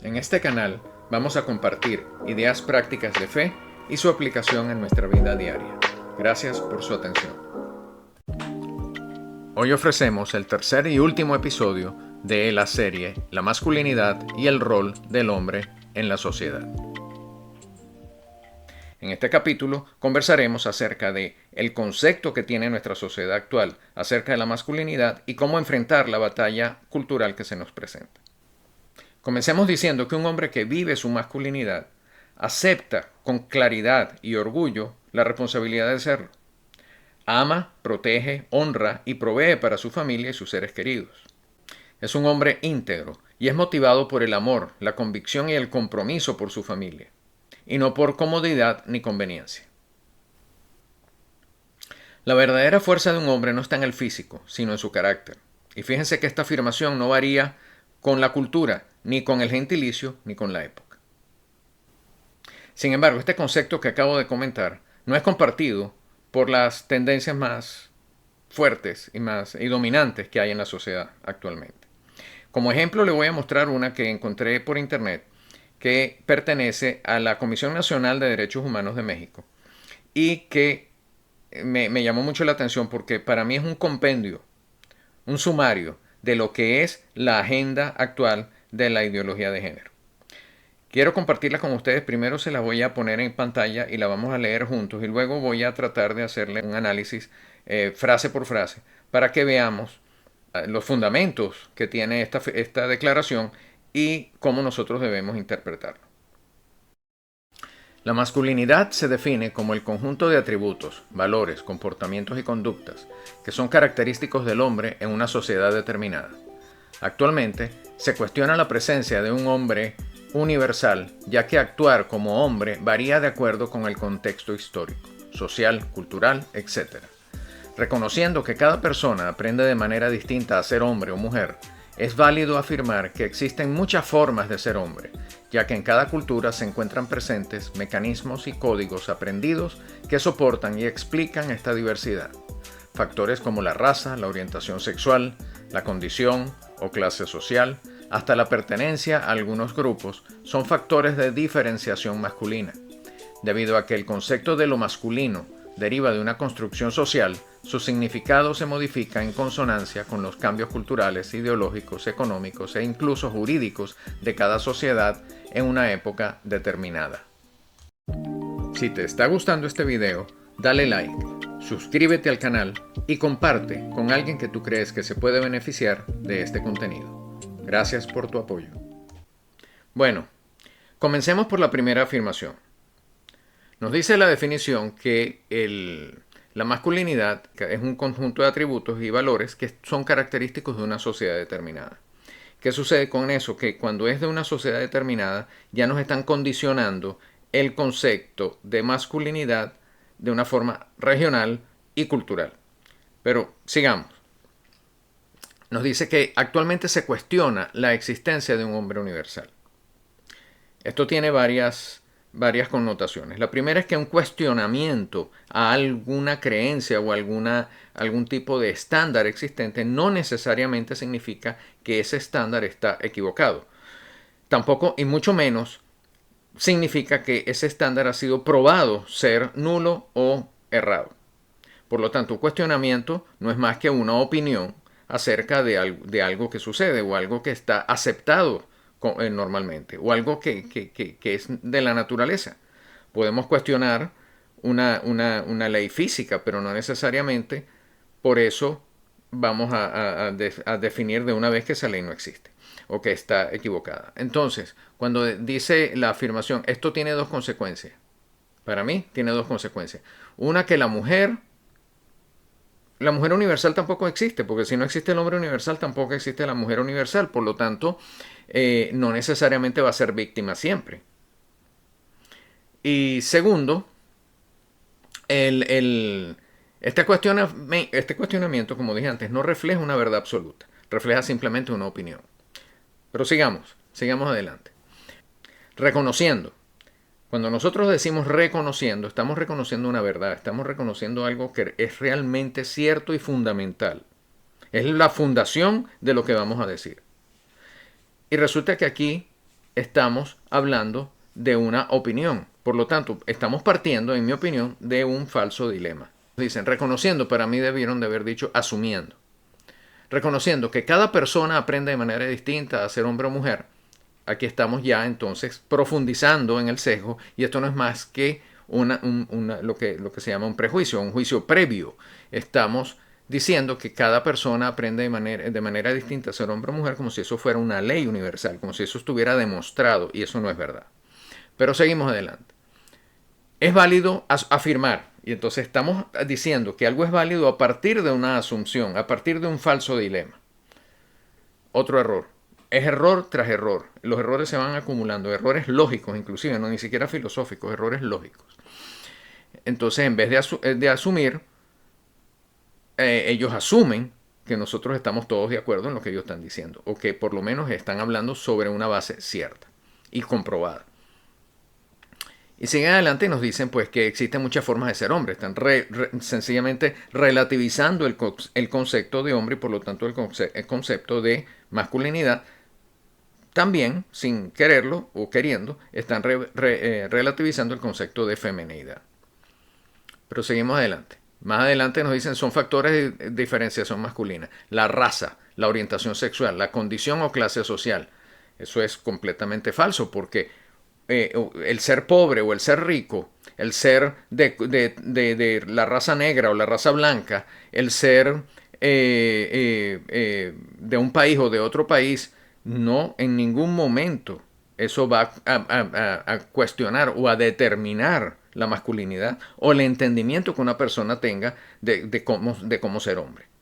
En este canal vamos a compartir ideas prácticas de fe y su aplicación en nuestra vida diaria. Gracias por su atención. Hoy ofrecemos el tercer y último episodio de la serie La masculinidad y el rol del hombre en la sociedad. En este capítulo conversaremos acerca de el concepto que tiene nuestra sociedad actual acerca de la masculinidad y cómo enfrentar la batalla cultural que se nos presenta. Comencemos diciendo que un hombre que vive su masculinidad acepta con claridad y orgullo la responsabilidad de serlo. Ama, protege, honra y provee para su familia y sus seres queridos. Es un hombre íntegro y es motivado por el amor, la convicción y el compromiso por su familia, y no por comodidad ni conveniencia. La verdadera fuerza de un hombre no está en el físico, sino en su carácter. Y fíjense que esta afirmación no varía con la cultura, ni con el gentilicio, ni con la época. Sin embargo, este concepto que acabo de comentar no es compartido por las tendencias más fuertes y dominantes que hay en la sociedad actualmente. Como ejemplo, le voy a mostrar una que encontré por internet que pertenece a la Comisión Nacional de Derechos Humanos de México y que me llamó mucho la atención porque para mí es un compendio, un sumario de lo que es la agenda actual de la ideología de género. Quiero compartirla con ustedes. Primero se la voy a poner en pantalla y la vamos a leer juntos y luego voy a tratar de hacerle un análisis frase por frase para que veamos los fundamentos que tiene esta declaración y cómo nosotros debemos interpretarlo. La masculinidad se define como el conjunto de atributos, valores, comportamientos y conductas que son característicos del hombre en una sociedad determinada. Actualmente se cuestiona la presencia de un hombre universal, ya que actuar como hombre varía de acuerdo con el contexto histórico, social, cultural, etc. Reconociendo que cada persona aprende de manera distinta a ser hombre o mujer, es válido afirmar que existen muchas formas de ser hombre, ya que en cada cultura se encuentran presentes mecanismos y códigos aprendidos que soportan y explican esta diversidad. Factores como la raza, la orientación sexual, la condición o clase social, hasta la pertenencia a algunos grupos, son factores de diferenciación masculina. Debido a que el concepto de lo masculino deriva de una construcción social, su significado se modifica en consonancia con los cambios culturales, ideológicos, económicos e incluso jurídicos de cada sociedad en una época determinada. Si te está gustando este video, dale like, suscríbete al canal y comparte con alguien que tú crees que se puede beneficiar de este contenido. Gracias por tu apoyo. Bueno, comencemos por la primera afirmación. Nos dice la definición que la masculinidad es un conjunto de atributos y valores que son característicos de una sociedad determinada. ¿Qué sucede con eso? Que cuando es de una sociedad determinada ya nos están condicionando el concepto de masculinidad de una forma regional y cultural. Pero sigamos. Nos dice que actualmente se cuestiona la existencia de un hombre universal. Esto tiene varias connotaciones. La primera es que un cuestionamiento a alguna creencia o algún tipo de estándar existente no necesariamente significa que ese estándar está equivocado. Tampoco, y mucho menos, significa que ese estándar ha sido probado ser nulo o errado. Por lo tanto, un cuestionamiento no es más que una opinión acerca de algo que sucede o algo que está aceptado normalmente o algo que es de la naturaleza. Podemos cuestionar una ley física, pero no necesariamente por eso vamos a definir de una vez que esa ley no existe o que está equivocada. Entonces, cuando dice la afirmación, esto tiene dos consecuencias. Para mí, tiene dos consecuencias. Una, que la mujer universal tampoco existe, porque si no existe el hombre universal, tampoco existe la mujer universal. Por lo tanto, no necesariamente va a ser víctima siempre. Y segundo, este cuestionamiento, como dije antes, no refleja una verdad absoluta, refleja simplemente una opinión. Pero sigamos adelante. Reconociendo. Cuando nosotros decimos reconociendo, estamos reconociendo una verdad, estamos reconociendo algo que es realmente cierto y fundamental. Es la fundación de lo que vamos a decir. Y resulta que aquí estamos hablando de una opinión. Por lo tanto, estamos partiendo, en mi opinión, de un falso dilema. Dicen, reconociendo, para mí debieron de haber dicho asumiendo. Reconociendo que cada persona aprende de manera distinta a ser hombre o mujer. Aquí estamos ya entonces profundizando en el sesgo, y esto no es más que lo que se llama un prejuicio, un juicio previo. Estamos diciendo que cada persona aprende de manera distinta a ser hombre o mujer, como si eso fuera una ley universal, como si eso estuviera demostrado, y eso no es verdad. Pero seguimos adelante. Es válido afirmar, y entonces estamos diciendo que algo es válido a partir de una asunción, a partir de un falso dilema. Otro error. Es error tras error. Los errores se van acumulando, errores lógicos inclusive, no ni siquiera filosóficos, errores lógicos. Entonces, en vez de asumir, ellos asumen que nosotros estamos todos de acuerdo en lo que ellos están diciendo, o que por lo menos están hablando sobre una base cierta y comprobada. Y siguen adelante y nos dicen pues que existen muchas formas de ser hombre. Están sencillamente relativizando el concepto de hombre y por lo tanto el concepto de masculinidad. También, sin quererlo o queriendo, están relativizando el concepto de feminidad. Pero seguimos adelante. Más adelante nos dicen son factores de diferenciación masculina. La raza, la orientación sexual, la condición o clase social. Eso es completamente falso porque el ser pobre o el ser rico, el ser de la raza negra o la raza blanca, el ser de un país o de otro país, no en ningún momento eso va a cuestionar o a determinar la masculinidad o el entendimiento que una persona tenga de cómo ser hombre.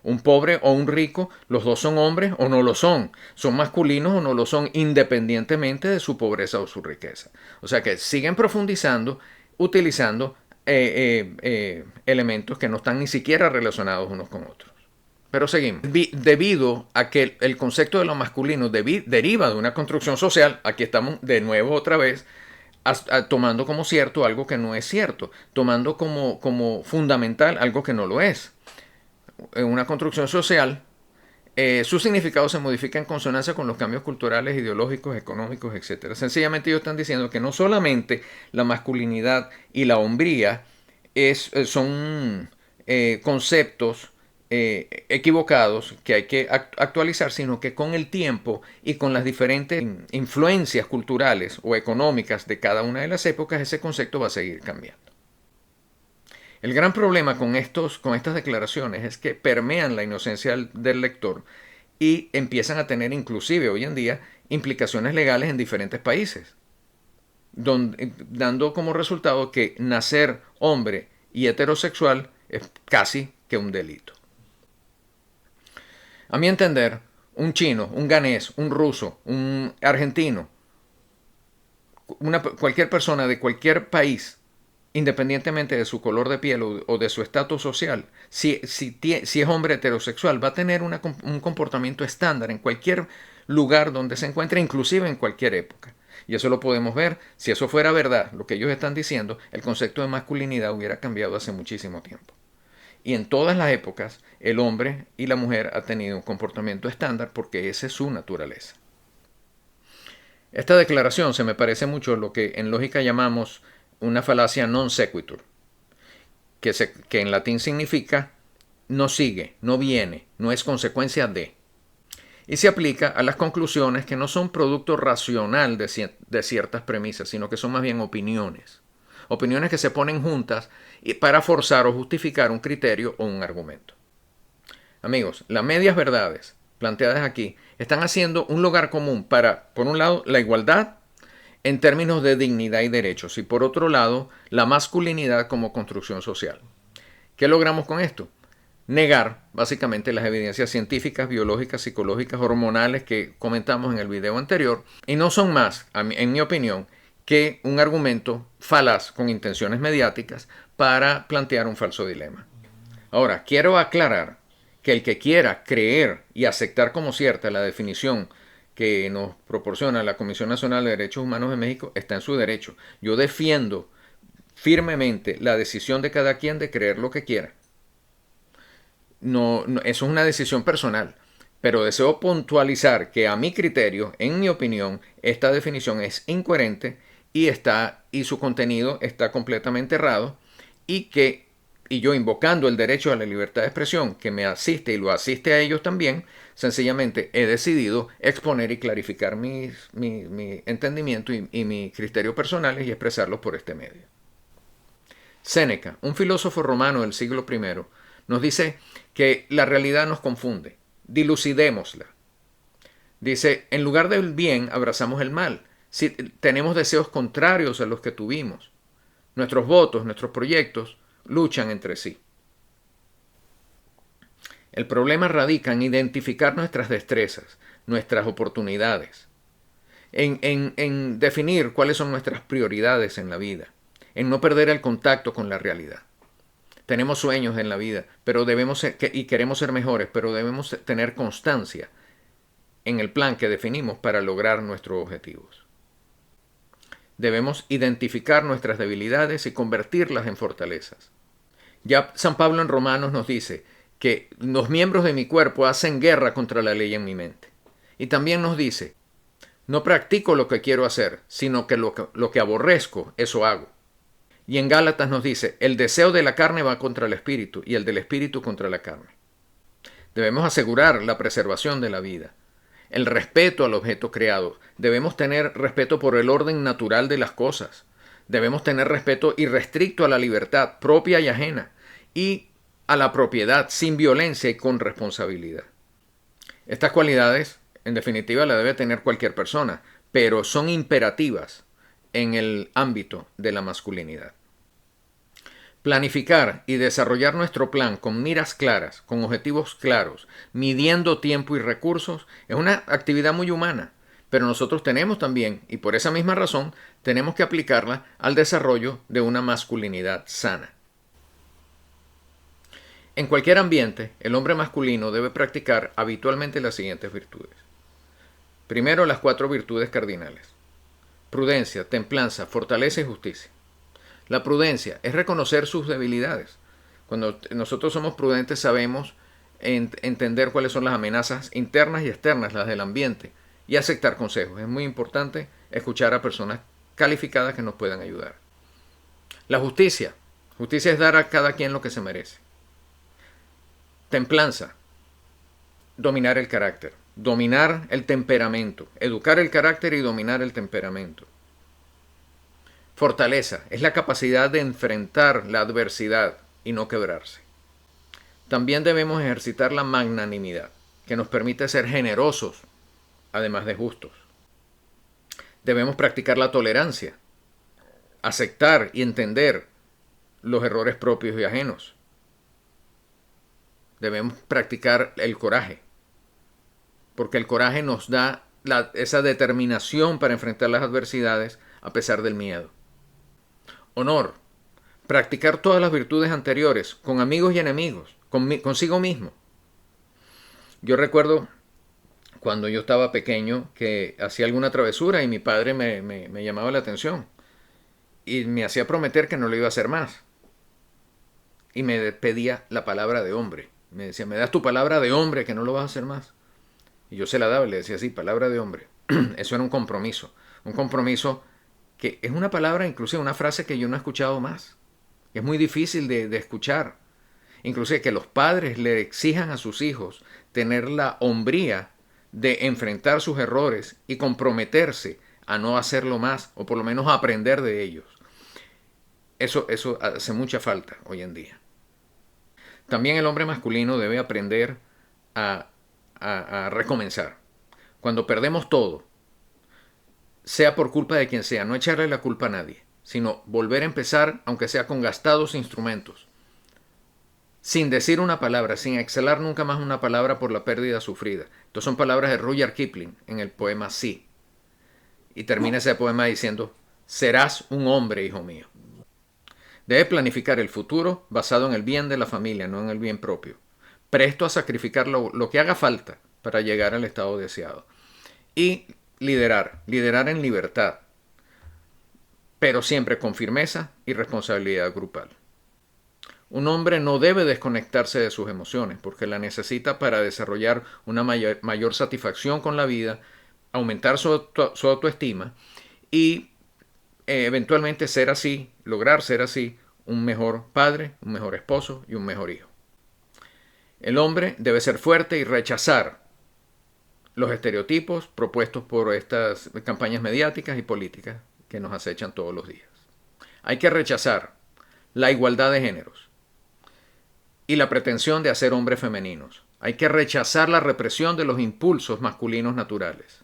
Un pobre o un rico, los dos son hombres o no lo son. Son masculinos o no lo son, independientemente de su pobreza o su riqueza. O sea que siguen profundizando, utilizando elementos que no están ni siquiera relacionados unos con otros. Pero seguimos. Debido a que el concepto de lo masculino deriva de una construcción social, aquí estamos de nuevo otra vez tomando como cierto algo que no es cierto, tomando como fundamental algo que no lo es. En una construcción social, su significado se modifica en consonancia con los cambios culturales, ideológicos, económicos, etc. Sencillamente ellos están diciendo que no solamente la masculinidad y la hombría son conceptos equivocados que hay que actualizar, sino que con el tiempo y con las diferentes influencias culturales o económicas de cada una de las épocas, ese concepto va a seguir cambiando. El gran problema con estas declaraciones es que permean la inocencia del lector y empiezan a tener inclusive hoy en día implicaciones legales en diferentes países, dando como resultado que nacer hombre y heterosexual es casi que un delito. A mi entender, un chino, un ganés, un ruso, un argentino, cualquier persona de cualquier país, independientemente de su color de piel o de su estatus social, si es hombre heterosexual, va a tener un comportamiento estándar en cualquier lugar donde se encuentre, inclusive en cualquier época. Y eso lo podemos ver. Si eso fuera verdad, lo que ellos están diciendo, el concepto de masculinidad hubiera cambiado hace muchísimo tiempo. Y en todas las épocas, el hombre y la mujer han tenido un comportamiento estándar porque esa es su naturaleza. Esta declaración se me parece mucho a lo que en lógica llamamos una falacia non sequitur, que en latín significa no sigue, no viene, no es consecuencia de. Y se aplica a las conclusiones que no son producto racional de ciertas premisas, sino que son más bien opiniones. Opiniones que se ponen juntas para forzar o justificar un criterio o un argumento. Amigos, las medias verdades planteadas aquí están haciendo un lugar común para, por un lado, la igualdad en términos de dignidad y derechos, y por otro lado, la masculinidad como construcción social. ¿Qué logramos con esto? Negar, básicamente, las evidencias científicas, biológicas, psicológicas, hormonales que comentamos en el video anterior, y no son más, en mi opinión, que un argumento falaz con intenciones mediáticas para plantear un falso dilema. Ahora, quiero aclarar que el que quiera creer y aceptar como cierta la definición que nos proporciona la Comisión Nacional de Derechos Humanos de México está en su derecho. Yo defiendo firmemente la decisión de cada quien de creer lo que quiera. Eso es una decisión personal. Pero deseo puntualizar que a mi criterio, en mi opinión, esta definición es incoherente y su contenido está completamente errado y yo invocando el derecho a la libertad de expresión que me asiste y lo asiste a ellos también, sencillamente he decidido exponer y clarificar mi entendimiento y mi criterio personales y expresarlos por este medio. Séneca, un filósofo romano del siglo I, nos dice que la realidad nos confunde. Dilucidémosla. Dice, en lugar del bien abrazamos el mal. Si tenemos deseos contrarios a los que tuvimos. Nuestros votos, nuestros proyectos luchan entre sí. El problema radica en identificar nuestras destrezas, nuestras oportunidades, en definir cuáles son nuestras prioridades en la vida, en no perder el contacto con la realidad. Tenemos sueños en la vida, pero y queremos ser mejores, pero debemos tener constancia en el plan que definimos para lograr nuestros objetivos. Debemos identificar nuestras debilidades y convertirlas en fortalezas. Ya San Pablo en Romanos nos dice que los miembros de mi cuerpo hacen guerra contra la ley en mi mente. Y también nos dice, no practico lo que quiero hacer, sino que lo que aborrezco, eso hago. Y en Gálatas nos dice, el deseo de la carne va contra el espíritu y el del espíritu contra la carne. Debemos asegurar la preservación de la vida, el respeto al objeto creado. Debemos tener respeto por el orden natural de las cosas. Debemos tener respeto irrestricto a la libertad propia y ajena y a la propiedad sin violencia y con responsabilidad. Estas cualidades, en definitiva, las debe tener cualquier persona, pero son imperativas en el ámbito de la masculinidad. Planificar y desarrollar nuestro plan con miras claras, con objetivos claros, midiendo tiempo y recursos, es una actividad muy humana, pero nosotros tenemos también, y por esa misma razón, tenemos que aplicarla al desarrollo de una masculinidad sana. En cualquier ambiente, el hombre masculino debe practicar habitualmente las siguientes virtudes. Primero, las 4 virtudes cardinales: prudencia, templanza, fortaleza y justicia. La prudencia es reconocer sus debilidades. Cuando nosotros somos prudentes sabemos entender cuáles son las amenazas internas y externas, las del ambiente, y aceptar consejos. Es muy importante escuchar a personas calificadas que nos puedan ayudar. La justicia. Justicia es dar a cada quien lo que se merece. Templanza. Dominar el carácter. Dominar el temperamento. Educar el carácter y dominar el temperamento. Fortaleza es la capacidad de enfrentar la adversidad y no quebrarse. También debemos ejercitar la magnanimidad, que nos permite ser generosos, además de justos. Debemos practicar la tolerancia, aceptar y entender los errores propios y ajenos. Debemos practicar el coraje, porque el coraje nos da esa determinación para enfrentar las adversidades a pesar del miedo. Honor. Practicar todas las virtudes anteriores con amigos y enemigos, consigo mismo. Yo recuerdo cuando yo estaba pequeño que hacía alguna travesura y mi padre me llamaba la atención y me hacía prometer que no lo iba a hacer más. Y me pedía la palabra de hombre. Me decía, ¿me das tu palabra de hombre que no lo vas a hacer más? Y yo se la daba y le decía, sí, palabra de hombre. Eso era un compromiso. Un compromiso que es una palabra, inclusive una frase que yo no he escuchado más. Es muy difícil de escuchar. Inclusive que los padres le exijan a sus hijos tener la hombría de enfrentar sus errores y comprometerse a no hacerlo más, o por lo menos a aprender de ellos. Eso hace mucha falta hoy en día. También el hombre masculino debe aprender a recomenzar. Cuando perdemos todo, sea por culpa de quien sea, no echarle la culpa a nadie, sino volver a empezar, aunque sea con gastados instrumentos, sin decir una palabra, sin exhalar nunca más una palabra por la pérdida sufrida. Estas son palabras de Rudyard Kipling en el poema Sí. Y termina ese poema diciendo, serás un hombre, hijo mío. Debe planificar el futuro basado en el bien de la familia, no en el bien propio. Presto a sacrificar lo que haga falta para llegar al estado deseado. Y liderar en libertad, pero siempre con firmeza y responsabilidad grupal. Un hombre no debe desconectarse de sus emociones porque la necesita para desarrollar una mayor satisfacción con la vida, aumentar su autoestima y eventualmente ser así, lograr ser así, un mejor padre, un mejor esposo y un mejor hijo. El hombre debe ser fuerte y rechazar los estereotipos propuestos por estas campañas mediáticas y políticas que nos acechan todos los días. Hay que rechazar la igualdad de géneros y la pretensión de hacer hombres femeninos. Hay que rechazar la represión de los impulsos masculinos naturales.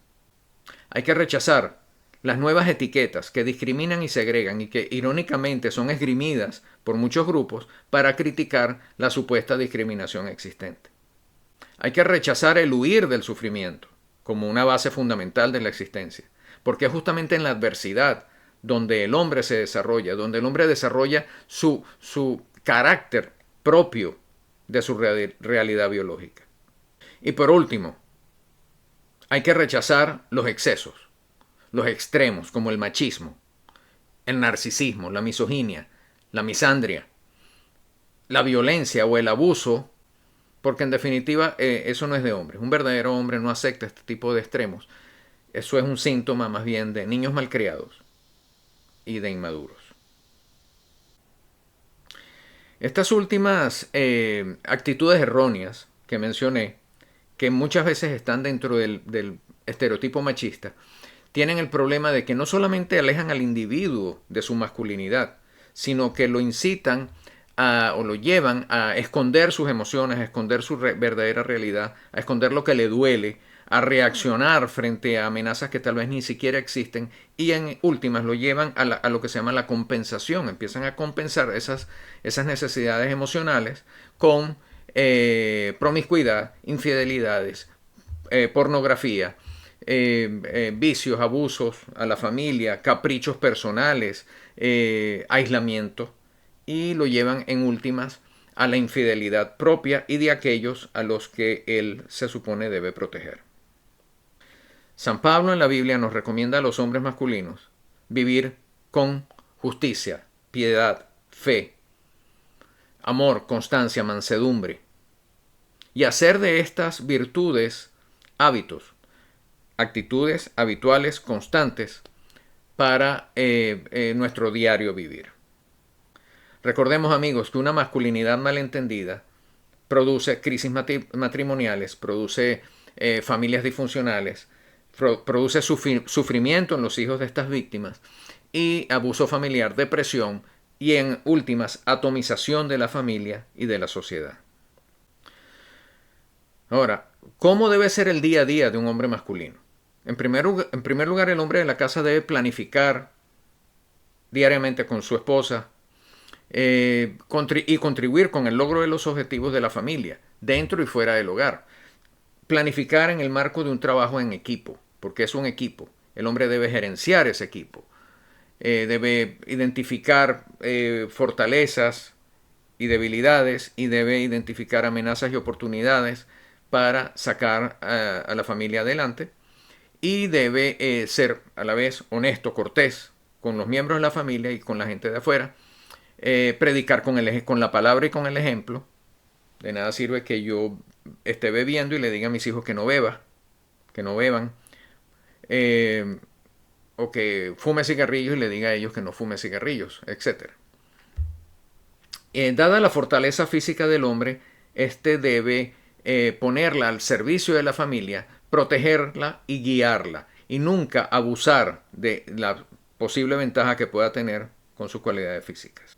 Hay que rechazar las nuevas etiquetas que discriminan y segregan y que irónicamente son esgrimidas por muchos grupos para criticar la supuesta discriminación existente. Hay que rechazar el huir del sufrimiento como una base fundamental de la existencia, porque es justamente en la adversidad donde el hombre se desarrolla, donde el hombre desarrolla su carácter propio de su realidad biológica. Y por último, hay que rechazar los excesos, los extremos como el machismo, el narcisismo, la misoginia, la misandria, la violencia o el abuso, porque en definitiva eso no es de hombres. Un verdadero hombre no acepta este tipo de extremos. Eso es un síntoma más bien de niños malcriados y de inmaduros. Estas últimas actitudes erróneas que mencioné, que muchas veces están dentro del estereotipo machista, tienen el problema de que no solamente alejan al individuo de su masculinidad, sino que lo incitan o lo llevan a esconder sus emociones, a esconder su verdadera realidad, a esconder lo que le duele, a reaccionar frente a amenazas que tal vez ni siquiera existen y en últimas lo llevan a lo que se llama la compensación. Empiezan a compensar esas necesidades emocionales con promiscuidad, infidelidades, pornografía, vicios, abusos a la familia, caprichos personales, aislamiento, y lo llevan en últimas a la infidelidad propia y de aquellos a los que él se supone debe proteger. San Pablo en la Biblia nos recomienda a los hombres masculinos vivir con justicia, piedad, fe, amor, constancia, mansedumbre, y hacer de estas virtudes hábitos, actitudes habituales, constantes, para nuestro diario vivir. Recordemos, amigos, que una masculinidad malentendida produce crisis matrimoniales, produce familias disfuncionales, produce sufrimiento en los hijos de estas víctimas y abuso familiar, depresión y en últimas atomización de la familia y de la sociedad. Ahora, ¿cómo debe ser el día a día de un hombre masculino? En primer lugar, el hombre de la casa debe planificar diariamente con su esposa y contribuir con el logro de los objetivos de la familia, dentro y fuera del hogar. Planificar en el marco de un trabajo en equipo, porque es un equipo. El hombre debe gerenciar ese equipo. Debe identificar fortalezas y debilidades y debe identificar amenazas y oportunidades para sacar a la familia adelante. Y debe ser a la vez honesto, cortés con los miembros de la familia y con la gente de afuera. Predicar con la palabra y con el ejemplo. De nada sirve que yo esté bebiendo y le diga a mis hijos que no beban, o que fume cigarrillos y le diga a ellos que no fume cigarrillos, etc. Dada la fortaleza física del hombre, este debe ponerla al servicio de la familia, protegerla y guiarla, y nunca abusar de la posible ventaja que pueda tener con sus cualidades físicas.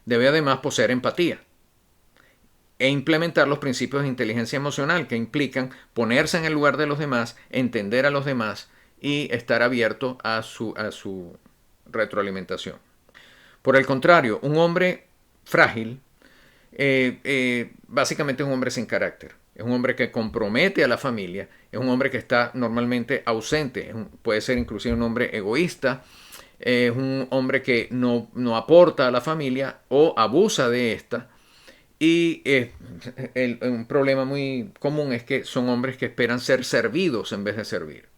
Debe además poseer empatía e implementar los principios de inteligencia emocional que implican ponerse en el lugar de los demás, entender a los demás y estar abierto a su retroalimentación. Por el contrario, un hombre frágil básicamente es un hombre sin carácter. Es un hombre que compromete a la familia, es un hombre que está normalmente ausente, puede ser inclusive un hombre egoísta, es un hombre que no aporta a la familia o abusa de esta. Y un problema muy común es que son hombres que esperan ser servidos en vez de servir.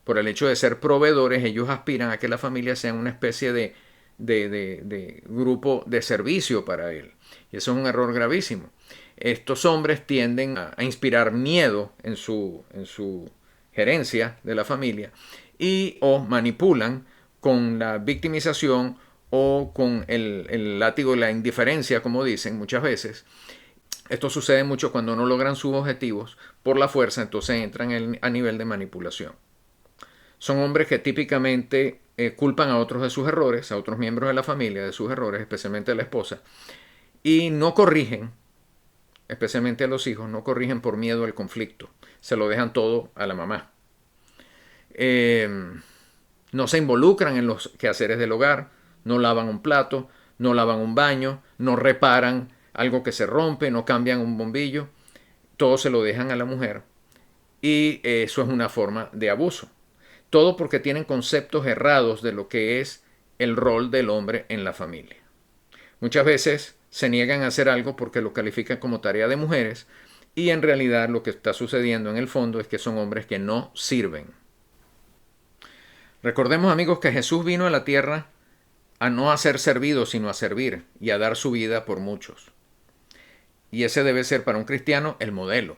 Por el hecho de ser proveedores, ellos aspiran a que la familia sea una especie de grupo de servicio para él. Y eso es un error gravísimo. Estos hombres tienden a inspirar miedo en su gerencia de la familia o manipulan con la victimización o con el látigo de la indiferencia, como dicen muchas veces. Esto sucede mucho cuando no logran sus objetivos por la fuerza, entonces entran a nivel de manipulación. Son hombres que típicamente culpan a otros de sus errores, a otros miembros de la familia de sus errores, especialmente a la esposa, y no corrigen, especialmente a los hijos, no corrigen por miedo al conflicto. Se lo dejan todo a la mamá. No se involucran en los quehaceres del hogar, no lavan un plato, no lavan un baño, no reparan algo que se rompe, no cambian un bombillo. Todo se lo dejan a la mujer. Y eso es una forma de abuso. Todo porque tienen conceptos errados de lo que es el rol del hombre en la familia. Muchas veces se niegan a hacer algo porque lo califican como tarea de mujeres y en realidad lo que está sucediendo en el fondo es que son hombres que no sirven. Recordemos, amigos, que Jesús vino a la tierra a no a ser servido, sino a servir y a dar su vida por muchos. Y ese debe ser para un cristiano el modelo.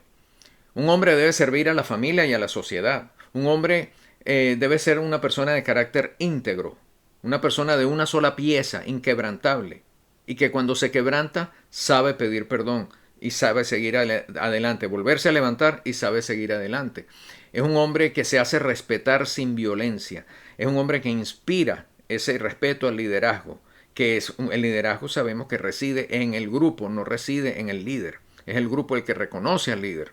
Un hombre debe servir a la familia y a la sociedad. Un hombre debe ser una persona de carácter íntegro, una persona de una sola pieza, inquebrantable, y que cuando se quebranta sabe pedir perdón y sabe seguir adelante, volverse a levantar y sabe seguir adelante. Es un hombre que se hace respetar sin violencia. Es un hombre que inspira ese respeto al liderazgo, que es el liderazgo sabemos que reside en el grupo, no reside en el líder. Es el grupo el que reconoce al líder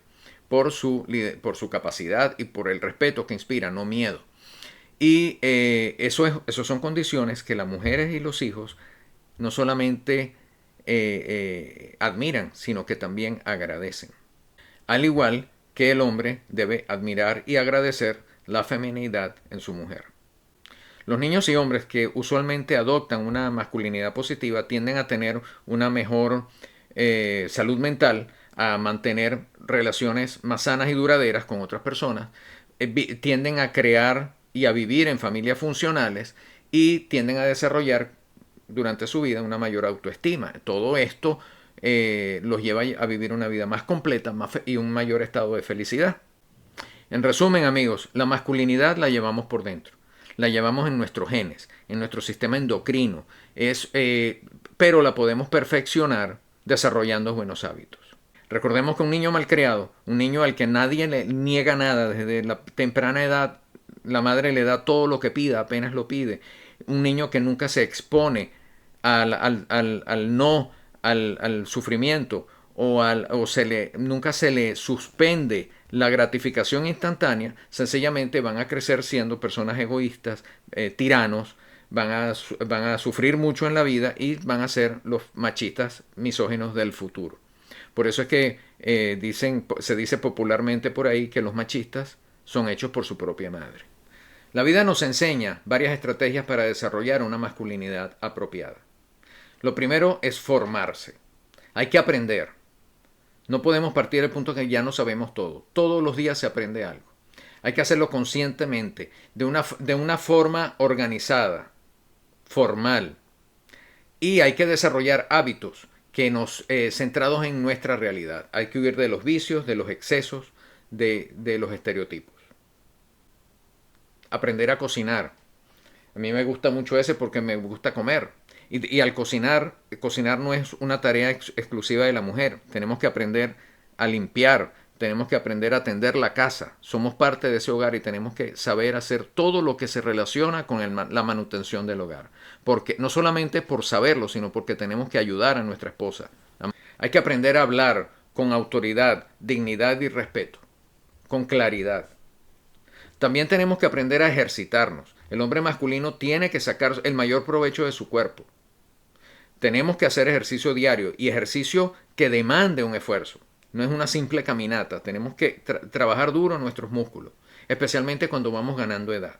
por su capacidad y por el respeto que inspira, no miedo. Y eso son condiciones que las mujeres y los hijos no solamente admiran, sino que también agradecen. Al igual que el hombre debe admirar y agradecer la feminidad en su mujer. Los niños y hombres que usualmente adoptan una masculinidad positiva tienden a tener una mejor salud mental, a mantener relaciones más sanas y duraderas con otras personas, tienden a crear y a vivir en familias funcionales y tienden a desarrollar durante su vida una mayor autoestima. Todo esto los lleva a vivir una vida más completa y un mayor estado de felicidad. En resumen, amigos, la masculinidad la llevamos por dentro. La llevamos en nuestros genes, en nuestro sistema endocrino, pero la podemos perfeccionar desarrollando buenos hábitos. Recordemos que un niño malcriado, un niño al que nadie le niega nada desde la temprana edad, la madre le da todo lo que pida, apenas lo pide. Un niño que nunca se expone al sufrimiento nunca se le suspende la gratificación instantánea, sencillamente van a crecer siendo personas egoístas, tiranos, van a sufrir mucho en la vida y van a ser los machistas misóginos del futuro. Por eso es que se dice popularmente por ahí que los machistas son hechos por su propia madre. La vida nos enseña varias estrategias para desarrollar una masculinidad apropiada. Lo primero es formarse. Hay que aprender. No podemos partir del punto que ya no sabemos todo. Todos los días se aprende algo. Hay que hacerlo conscientemente, de una forma organizada, formal. Y hay que desarrollar hábitos centrados en nuestra realidad. Hay que huir de los vicios, de los excesos, de los estereotipos. Aprender a cocinar. A mí me gusta mucho ese porque me gusta comer. Y al cocinar no es una tarea exclusiva de la mujer. Tenemos que aprender a limpiar, tenemos que aprender a atender la casa. Somos parte de ese hogar y tenemos que saber hacer todo lo que se relaciona con la manutención del hogar. Porque no solamente por saberlo, sino porque tenemos que ayudar a nuestra esposa. Hay que aprender a hablar con autoridad, dignidad y respeto, con claridad. También tenemos que aprender a ejercitarnos. El hombre masculino tiene que sacar el mayor provecho de su cuerpo. Tenemos que hacer ejercicio diario y ejercicio que demande un esfuerzo. No es una simple caminata. Tenemos que trabajar duro nuestros músculos, especialmente cuando vamos ganando edad.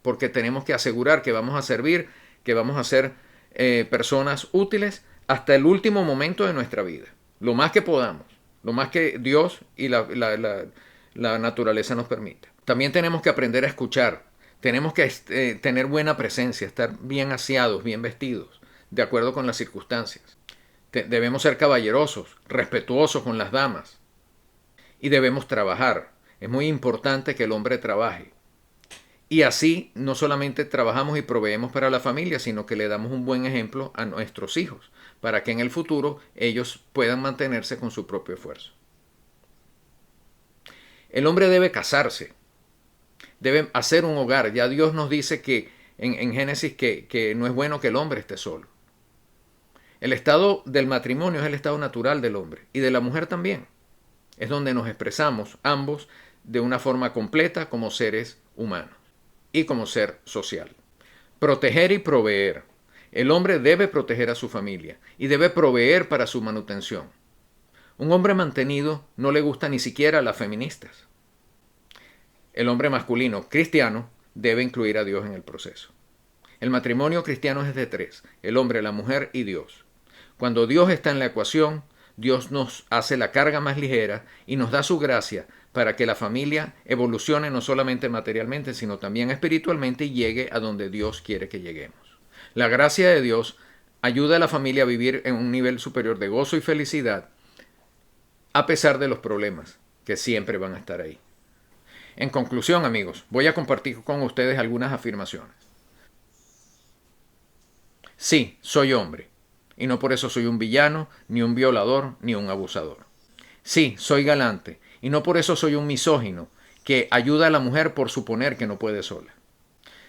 Porque tenemos que asegurar que vamos a servir, que vamos a ser personas útiles hasta el último momento de nuestra vida. Lo más que podamos, lo más que Dios y la naturaleza nos permita. También tenemos que aprender a escuchar. Tenemos que tener buena presencia, estar bien aseados, bien vestidos, de acuerdo con las circunstancias. Debemos ser caballerosos, respetuosos con las damas. Y debemos trabajar. Es muy importante que el hombre trabaje. Y así no solamente trabajamos y proveemos para la familia, sino que le damos un buen ejemplo a nuestros hijos, para que en el futuro ellos puedan mantenerse con su propio esfuerzo. El hombre debe casarse, debe hacer un hogar. Ya Dios nos dice que en Génesis que no es bueno que el hombre esté solo. El estado del matrimonio es el estado natural del hombre y de la mujer también. Es donde nos expresamos ambos de una forma completa como seres humanos y como ser social. Proteger y proveer. El hombre debe proteger a su familia y debe proveer para su manutención. Un hombre mantenido no le gusta ni siquiera a las feministas. El hombre masculino cristiano debe incluir a Dios en el proceso. El matrimonio cristiano es de tres: el hombre, la mujer y Dios. Cuando Dios está en la ecuación, Dios nos hace la carga más ligera y nos da su gracia para que la familia evolucione no solamente materialmente, sino también espiritualmente y llegue a donde Dios quiere que lleguemos. La gracia de Dios ayuda a la familia a vivir en un nivel superior de gozo y felicidad, a pesar de los problemas que siempre van a estar ahí. En conclusión, amigos, voy a compartir con ustedes algunas afirmaciones. Sí, soy hombre, y no por eso soy un villano, ni un violador, ni un abusador. Sí, soy galante, y no por eso soy un misógino, que ayuda a la mujer por suponer que no puede sola.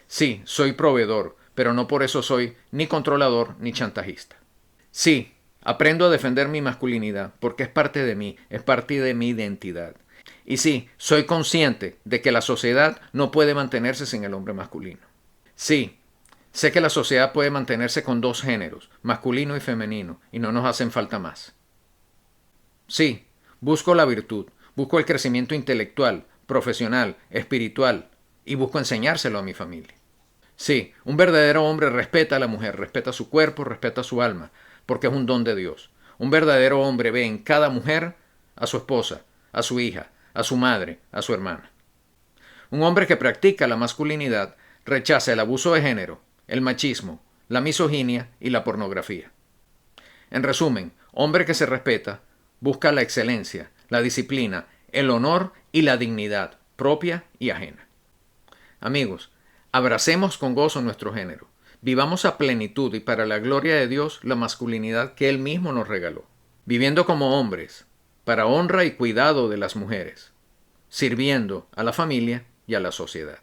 Sí, soy proveedor, pero no por eso soy ni controlador ni chantajista. Sí, aprendo a defender mi masculinidad, porque es parte de mí, es parte de mi identidad. Y sí, soy consciente de que la sociedad no puede mantenerse sin el hombre masculino. Sí, sé que la sociedad puede mantenerse con dos géneros, masculino y femenino, y no nos hacen falta más. Sí, busco la virtud, busco el crecimiento intelectual, profesional, espiritual, y busco enseñárselo a mi familia. Sí, un verdadero hombre respeta a la mujer, respeta su cuerpo, respeta su alma, porque es un don de Dios. Un verdadero hombre ve en cada mujer a su esposa, a su hija, a su madre, a su hermana. Un hombre que practica la masculinidad rechaza el abuso de género, el machismo, la misoginia y la pornografía. En resumen, hombre que se respeta, busca la excelencia, la disciplina, el honor y la dignidad propia y ajena. Amigos, abracemos con gozo nuestro género. Vivamos a plenitud y para la gloria de Dios la masculinidad que Él mismo nos regaló. Viviendo como hombres, para honra y cuidado de las mujeres, sirviendo a la familia y a la sociedad.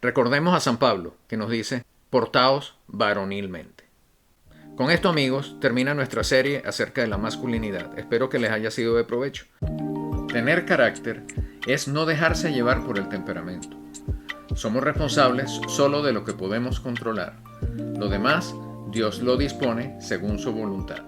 Recordemos a San Pablo, que nos dice: portaos varonilmente. Con esto, amigos, termina nuestra serie acerca de la masculinidad. Espero que les haya sido de provecho. Tener carácter es no dejarse llevar por el temperamento. Somos responsables solo de lo que podemos controlar. Lo demás, Dios lo dispone según su voluntad.